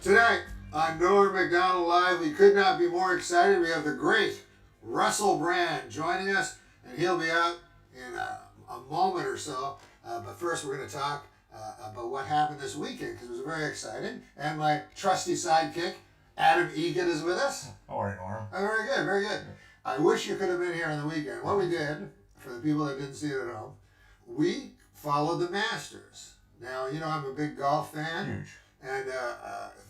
Tonight on Norm Macdonald Live, we could not be more excited. We have the great Russell Brand joining us, and he'll be out in a moment or so. But first, we're going to talk about what happened this weekend, because it was very exciting. And my trusty sidekick, Adam Egan, is with us. All right, Norm. Very good, very good. I wish you could have been here on the weekend. What we did, for the people that didn't see it at home, we followed the Masters. Now, you know I'm a big golf fan. Huge. And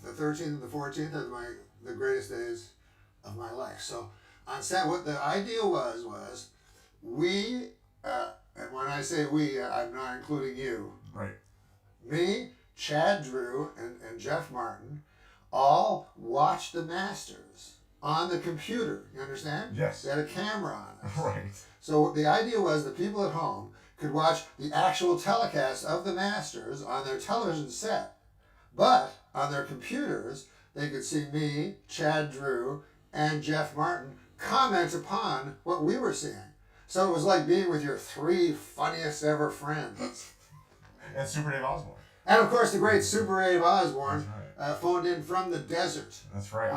the 13th and the 14th are the greatest days of my life. So on set, what the idea was we, and when I say we, I'm not including you. Right. Me, Chad Drew, and Jeff Martin all watched the Masters on the computer. You understand? Yes. They had a camera on it. Right. So the idea was the people at home could watch the actual telecast of the Masters on their television set. But on their computers, they could see me, Chad Drew, and Jeff Martin comment upon what we were seeing. So it was like being with your three funniest ever friends. And Super Dave Osborne. And of course, the great Super Dave Osborne Right. phoned in from the desert. That's right.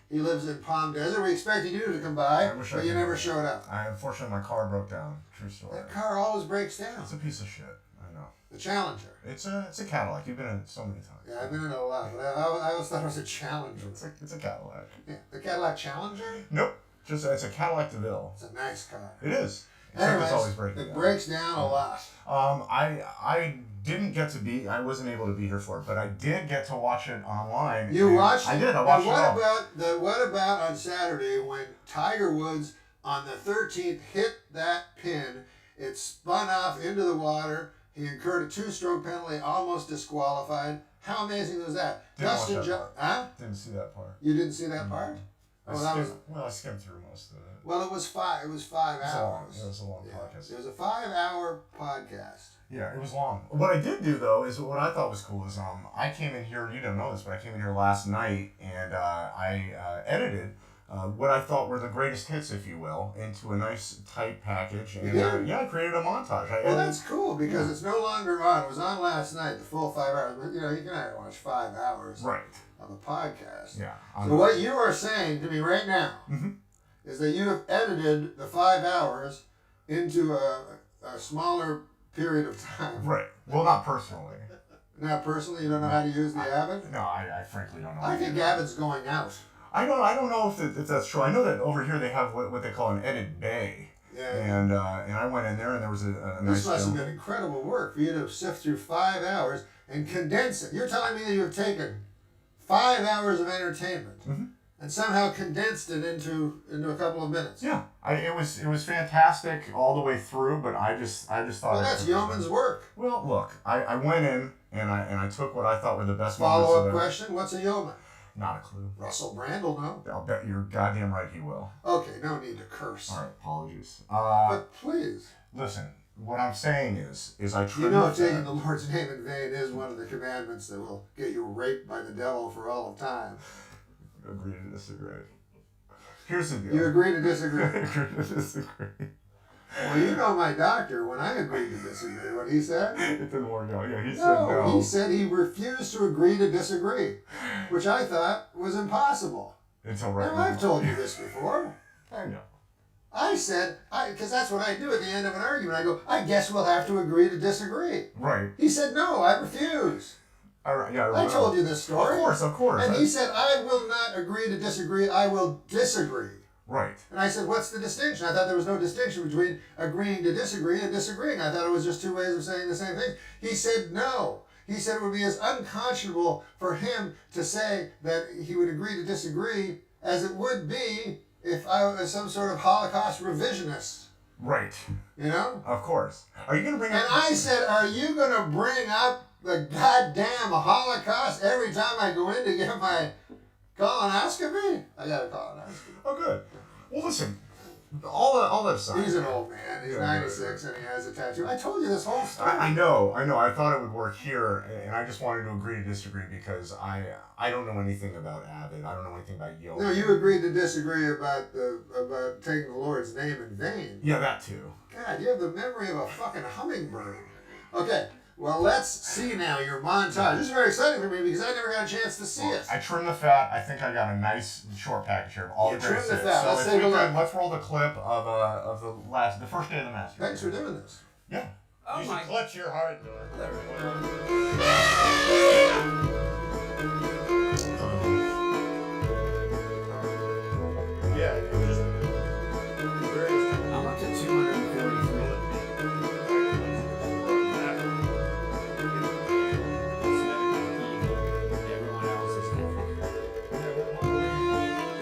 He lives in Palm Desert. We expected you to come by, but you never showed up. Unfortunately, my car broke down. True story. That car always breaks down. It's a piece of shit. I know. The Challenger. It's a Cadillac. You've been in it so many times. Yeah, I've been in it a lot, but I always thought it was a Challenger. It's a Cadillac. Yeah, the Cadillac Challenger? Nope. It's a Cadillac DeVille. It's a nice car. It is. Anyways, it's always breaking it down. breaks down a lot. I didn't get to be. I wasn't able to be here for it, but I did get to watch it online. You watched it? I did. I watched it. What about on Saturday when Tiger Woods on the 13th hit that pin? It spun off into the water. He incurred a 2-stroke penalty, almost disqualified. How amazing was that? Didn't see that part. You didn't see that part? I skimmed through most of it. Well, it was 5 hours. It was a long podcast. It was a 5-hour podcast. Yeah, it was long. What I did do, though, is what I thought was cool is I came in here, you don't know this, but I came in here last night and I edited what I thought were the greatest hits, if you will, into a nice tight package. And I created a montage. That's cool because it's no longer on. It was on last night, the full 5 hours. But, you can only watch 5 hours of a podcast. Yeah. So what you are saying to me right now is that you have edited the 5 hours into a smaller period of time. Right. Well, not personally. Not personally? You don't know how to use the Avid? No, I frankly don't know. I think Avid's going out. I don't know if that's true. I know that over here they have what they call an edit bay. Yeah. And I went in there and there was a nice. This must have been incredible work for you to sift through 5 hours and condense it. You're telling me that you've taken 5 hours of entertainment and somehow condensed it into a couple of minutes. Yeah, it was fantastic all the way through, but I just thought. Well, that's yeoman's work. Well, look, I went in and I took what I thought were the best. Follow-up question: what's a yeoman? Not a clue. Russell Brand will know. I'll bet you're goddamn right he will. Okay, no need to curse. All right, apologies. But please. Listen, what I'm saying is I taking the Lord's name in vain is one of the commandments that will get you raped by the devil for all of time. Agree to disagree. Here's the deal. You agree to disagree? Agree to disagree. Well, you know my doctor, when I agreed to disagree, what he said? It didn't work out. Yeah, he said no. He said he refused to agree to disagree, which I thought was impossible. Until right now. I've told you this before. I know. I said, because that's what I do at the end of an argument. I go, I guess we'll have to agree to disagree. Right. He said, no, I refuse. I told you this story. Of course. And he said, I will not agree to disagree. I will disagree. Right. And I said, what's the distinction? I thought there was no distinction between agreeing to disagree and disagreeing. I thought it was just two ways of saying the same thing. He said no. He said it would be as unconscionable for him to say that he would agree to disagree as it would be if I was some sort of Holocaust revisionist. Right. You know? Of course. Are you going to bring up... And I said, are you going to bring up the goddamn Holocaust every time I go in to get my colonoscopy? I got a colonoscopy. Oh, good. Well, listen, all that aside. He's an old man. He's 96 and he has a tattoo. I told you this whole story. I know. I thought it would work here, and I just wanted to agree to disagree because I don't know anything about Avid. I don't know anything about yoga. No, you agreed to disagree about taking the Lord's name in vain. Yeah, that too. God, you have the memory of a fucking hummingbird. Okay, Well, let's see now your montage. This is very exciting for me because I never got a chance to see it. I trimmed the fat. I think I got a nice short package here of all the great trimmed the fat. So Let's take a look. Let's roll the clip of the first day of the Masters. Thanks for doing this. Yeah. Oh you my. should clutch your heart. There we go. Yeah. Just I'm up to 243. Everyone else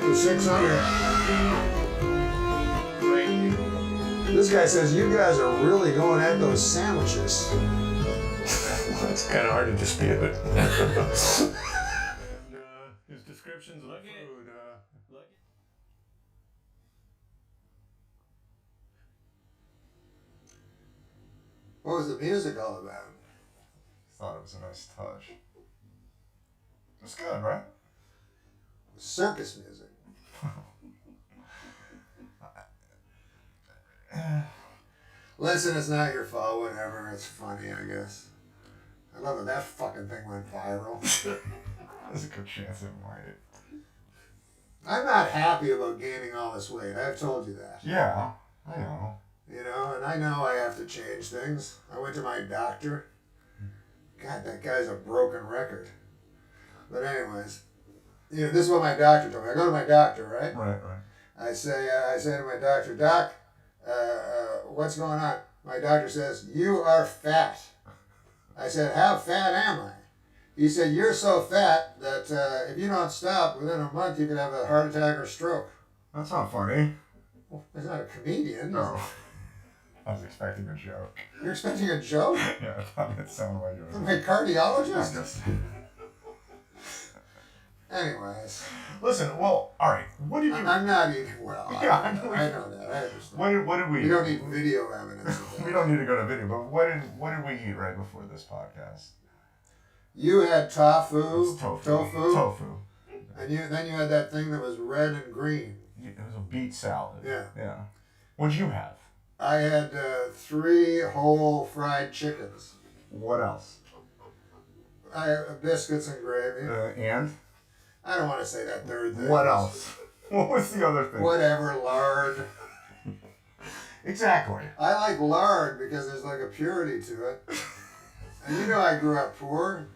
is 600. great. This guy says you guys are really going at those sandwiches. It's kind of hard to dispute it. His descriptions of the food. Look. What was the music all about? Thought it was a nice touch. It's good, right? Circus music. Listen, it's not your fault, whatever. It's funny, I guess. I love that that fucking thing went viral. There's a good chance it might. I'm not happy about gaining all this weight. I've told you that. Yeah, I know. You know, and I know I have to change things. I went to my doctor. God, that guy's a broken record. But anyways, you know, this is what my doctor told me. I go to my doctor, right? Right. I say to my doctor, Doc, what's going on? My doctor says, you are fat. I said, how fat am I? He said, you're so fat that if you don't stop, within a month you could have a heart attack or stroke. That's not funny. Well, he's not a comedian. No. I was expecting a joke. You're expecting a joke? Yeah, I thought it sounded like you From were. my cardiologist? Just... Anyways. Listen, well, alright. What did you... I'm not eating well. Yeah, I know that. I understand. What did we We don't need video evidence of that. We don't need to go to video, but what did we eat right before this podcast? You had tofu. It's tofu. And then you had that thing that was red and green. It was a beet salad. Yeah. Yeah. What'd you have? I had 3 whole fried chickens. What else? I had biscuits and gravy. And? I don't want to say that third thing. What else? What was the other thing? Whatever, lard. Exactly. I like lard because there's like a purity to it. And you know I grew up poor,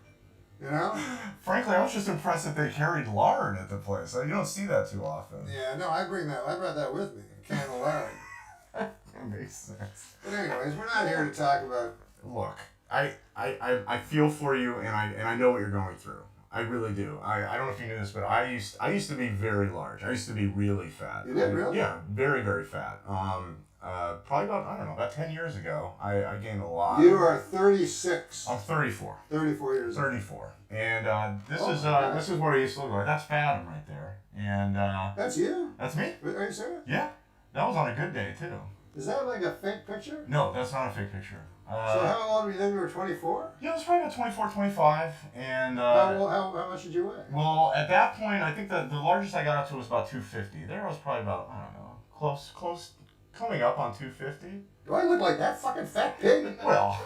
you know? Frankly, I was just impressed that they carried lard at the place. You don't see that too often. Yeah, no, I brought that with me, a can of lard. That makes sense. But anyways, we're not here to talk about... Look, I feel for you, and I know what you're going through. I really do. I don't know if you knew this, but I used to be very large. I used to be really fat. You did, really? Yeah, very, very fat. Probably about 10 years ago, I gained a lot. You are 36. I'm 34. 34 years old. 34. And this Oh, is okay. this is what I used to look like. That's Fathom right there. And That's you? that's me. Are you serious? Yeah. That was on a good day too. Is that like a fake picture? No, that's not a fake picture. So how old were you then? You were 24? Yeah, it was probably about 24, 25. And How much did you weigh? well, at that point, I think the largest I got up to was about 250. There I was probably about, I don't know, close, coming up on 250. Do I look like that fucking fat pig? Well,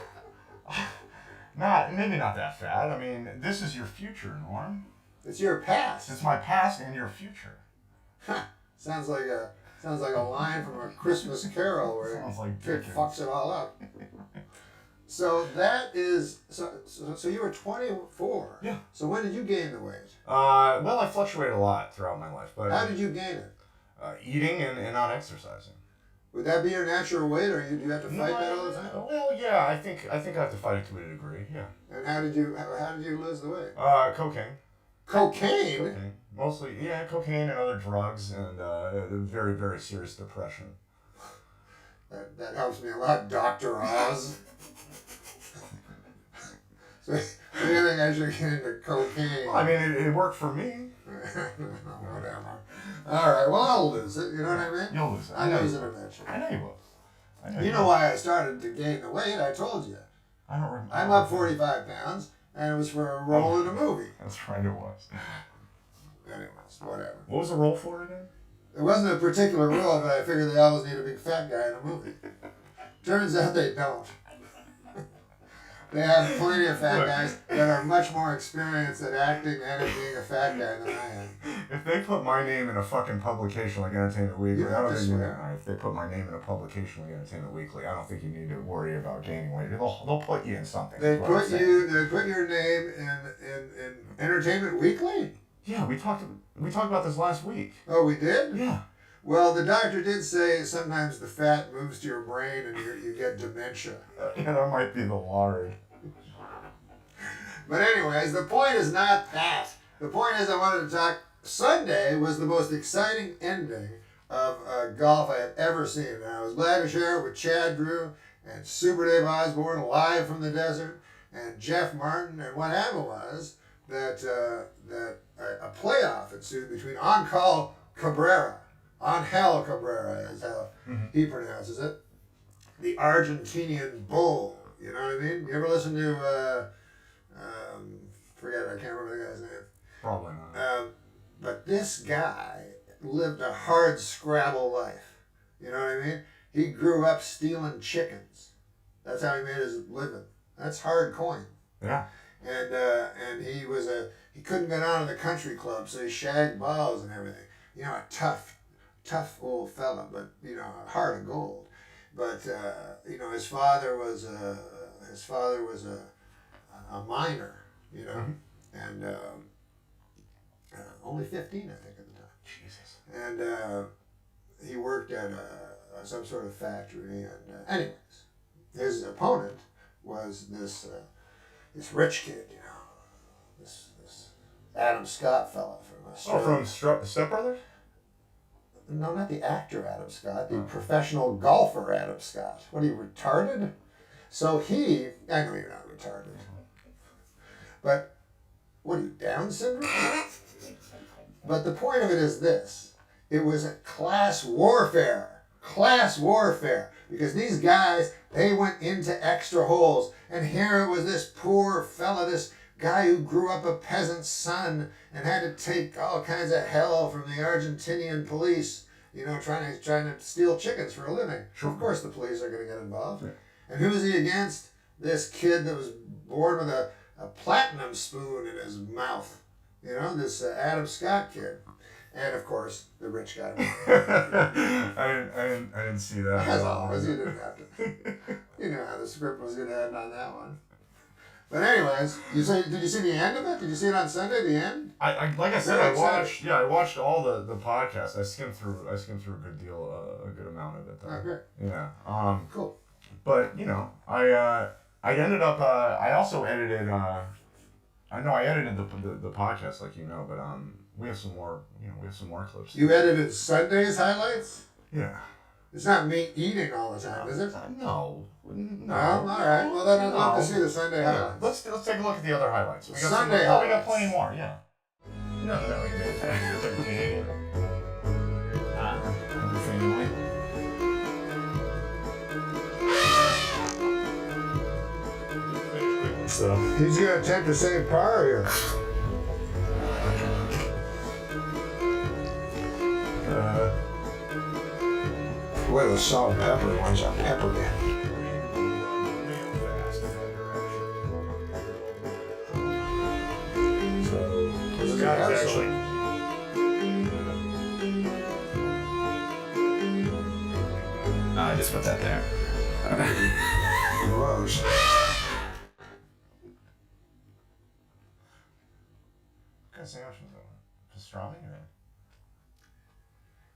maybe not that fat. I mean, this is your future, Norm. It's your past. It's my past and your future. Sounds like a line from a Christmas Carol where Sounds like kid Dickens. fucks it all up. So that is so you were 24. Yeah. So when did you gain the weight? Well, I fluctuated a lot throughout my life, but How did you gain it? eating and not exercising. Would that be your natural weight, or do you have to fight that all the time? Well, yeah, I think I have to fight it to a degree. Yeah. And how did you lose the weight? Cocaine. Cocaine. Mostly, yeah, cocaine and other drugs, and very, very serious depression. That helps me a lot, Dr. Oz. So you think I should get into cocaine? Well, I mean, it worked for me. Whatever. All right. Well, I'll lose it. You know what I mean? You'll lose it. I'll lose it eventually. I know you will. You know why I started to gain the weight? I told you. I don't remember. I'm up 45 pounds, and it was for a role in a movie. That's right, it was. Anyways, whatever. What was the role for again? It wasn't a particular role, but I figured they always need a big fat guy in a movie. Turns out they don't. They have plenty of fat guys that are much more experienced at acting and at being a fat guy than I am. If they put my name in a fucking publication like Entertainment Weekly, I don't think you know. If they put my name in a publication like Entertainment Weekly, I don't think you need to worry about gaining weight. They'll put you in something. They put your name in Entertainment Weekly? Yeah, we talked about this last week. Oh, we did? Yeah. Well, the doctor did say sometimes the fat moves to your brain and you get dementia. Yeah, that might be the lard. But anyways, the point is not that. The point is I wanted to talk. Sunday was the most exciting ending of golf I have ever seen. And I was glad to share it with Chad Drew and Super Dave Osborne live from the desert and Jeff Martin. And what happened was that a playoff ensued between On-Call Cabrera. Angel Cabrera is how he pronounces it. The Argentinian bull. You know what I mean? You ever listen to, I can't remember the guy's name. Probably not. But this guy lived a hard scrabble life. You know what I mean? He grew up stealing chickens. That's how he made his living. That's hard coin. Yeah. And he couldn't get out of the country club, so he shagged balls and everything. You know, a tough old fella, but you know, a heart of gold. But you know, his father was a miner. You know, and only 15, I think, at the time. Jesus. And he worked at some sort of factory. And anyways, his opponent was this rich kid, you know, this Adam Scott fella from Australia. Oh, from Step Brothers? No, not the actor Adam Scott, the professional golfer Adam Scott. What, are you retarded? So I know you're not retarded. But, what are you, Down syndrome? But the point of it is this. It was a class warfare. Class warfare. Because these guys, they went into extra holes. And here it was this poor fella, this guy who grew up a peasant's son and had to take all kinds of hell from the Argentinian police, you know, trying to steal chickens for a living. Sure. Of course the police are going to get involved. Yeah. And who was he against? This kid that was born with a platinum spoon in his mouth. You know, this Adam Scott kid. And, of course, the rich guy. I didn't see that. As always, you didn't have to. You know how the script was going to end on that one. But anyways, did you see the end of it? Did you see it on Sunday, the end? I watched all the podcasts. I skimmed through a good amount of it though. Oh, great. Yeah. Cool. But, you know, I ended up I also edited I edited the podcast, like you know, but we have some more clips. You edited Sunday's highlights? Yeah. It's not me eating all the time, is it? No. No. All right. Well, then I'd love to see the Sunday highlights. Let's take a look at the other highlights. We got Sunday highlights. We got plenty more. Yeah. No, you're Canadian. Family. So he's gonna attempt to save par here. Boy, those salt and pepper ones are peppered in. I just put that there. Gross. What kind of sandwich was that? Pastrami or?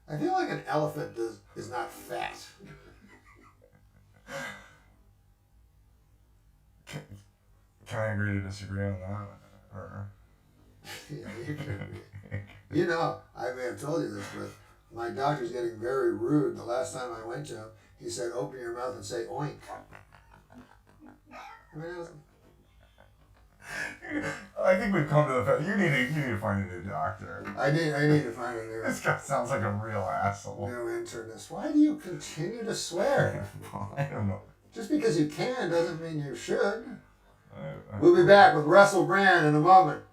I feel like an elephant is not fat. Can I agree to disagree on that? Or? Yeah, you can be. You know, I may have told you this, but my doctor's getting very rude. The last time I went to him, he said, "Open your mouth and say oink." I think we've come to the fact you need to find a new doctor. I need to find a new. This guy sounds like a real asshole. New internist. Why do you continue to swear? I don't know. Just because you can doesn't mean you should. We'll be back with Russell Brand in a moment.